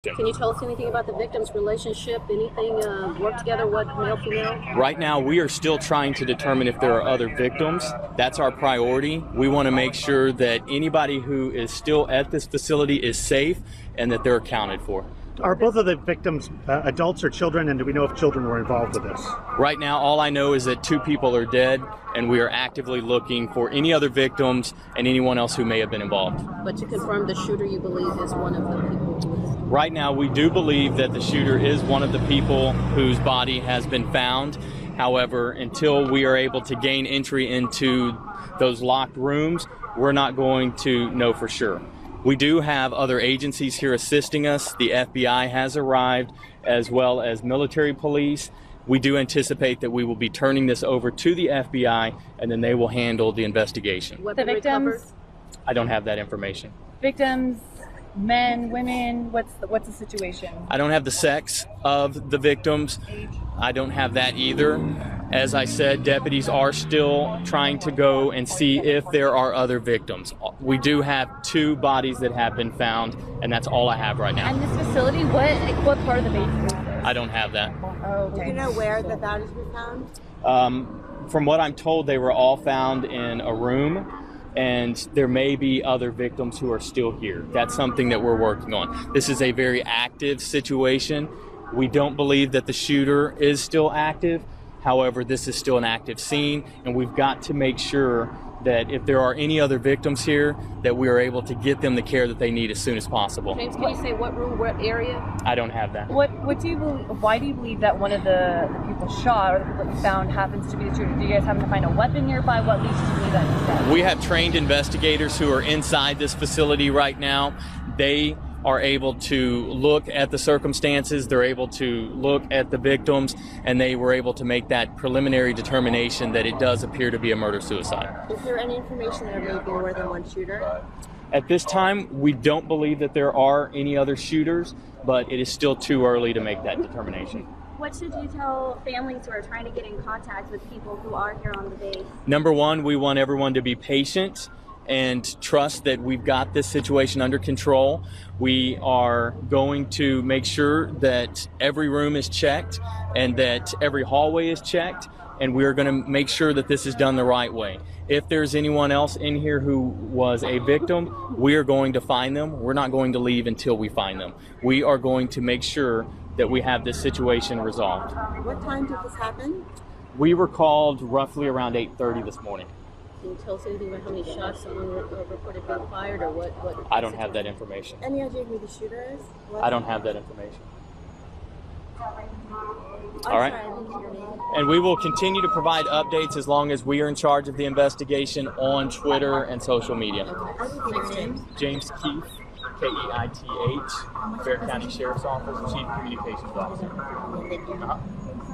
Can you tell us anything about the victims' relationship? Anything work together? What male, female? Right now, we are still trying to determine if there are other victims. That's our priority. We want to make sure that anybody who is still at this facility is safe and that they're accounted for. Are both of the victims adults or children, and do we know if children were involved with this? Right now, all I know is that 2 people are dead, and we are actively looking for any other victims and anyone else who may have been involved. But to confirm, the shooter, you believe, is one of the people who is... Right now, we do believe that the shooter is one of the people whose body has been found. However, until we are able to gain entry into those locked rooms, we're not going to know for sure. We do have other agencies here assisting us. The FBI has arrived, as well as military police. We do anticipate that we will be turning this over to the FBI, and then they will handle the investigation. The victims? I don't have that information. Victims, men, women, what's the situation? I don't have the sex of the victims. Age? I don't have that either. As I said, deputies are still trying to go and see if there are other victims. We do have 2 bodies that have been found, and that's all I have right now. And this facility, what part of the base is this? I don't have that. Oh, okay. Do you know where the bodies were found? From what I'm told, they were all found in a room, and there may be other victims who are still here. That's something that we're working on. This is a very active situation. We don't believe that the shooter is still active. However, this is still an active scene, and we've got to make sure that if there are any other victims here, that we are able to get them the care that they need as soon as possible. James, can you say what room, what area? I don't have that. What do you believe? Why do you believe that one of the people shot or the people you found happens to be the shooter? Do you guys happen to find a weapon nearby? What leads you to believe that instead? We have trained investigators who are inside this facility right now. They are able to look at the circumstances, they're able to look at the victims, and they were able to make that preliminary determination that it does appear to be a murder-suicide. Is there any information that there may be more than one shooter? At this time, we don't believe that there are any other shooters, but it is still too early to make that determination. What should you tell families who are trying to get in contact with people who are here on the base? Number one, we want everyone to be patient and trust that we've got this situation under control. We are going to make sure that every room is checked and that every hallway is checked, and we're going to make sure that this is done the right way. If there's anyone else in here who was a victim, we are going to find them. We're not going to leave until we find them. We are going to make sure that we have this situation resolved. What time did this happen? We were called roughly around 8:30 this morning. Can you tell us anything about how many shots someone reported being fired, or what? I don't have that information. Any idea who the shooter is? I don't have that information. I'm All right. sorry, I didn't hear your name. And we will continue to provide updates as long as we are in charge of the investigation on Twitter and social media. I didn't hear your name. James Keith, Keith, Fair County Sheriff's Office, Chief Communications Officer. Thank you.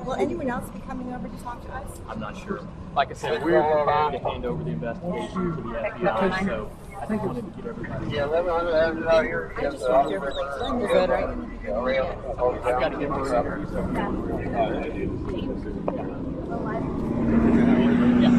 Will anyone else be coming over to talk to us? I'm not sure. Like I said, we're preparing to hand over the investigation to the FBI, so I think we need to get everybody. I just wonder if like when this is right in the beginning. I've got to get those over. Yeah.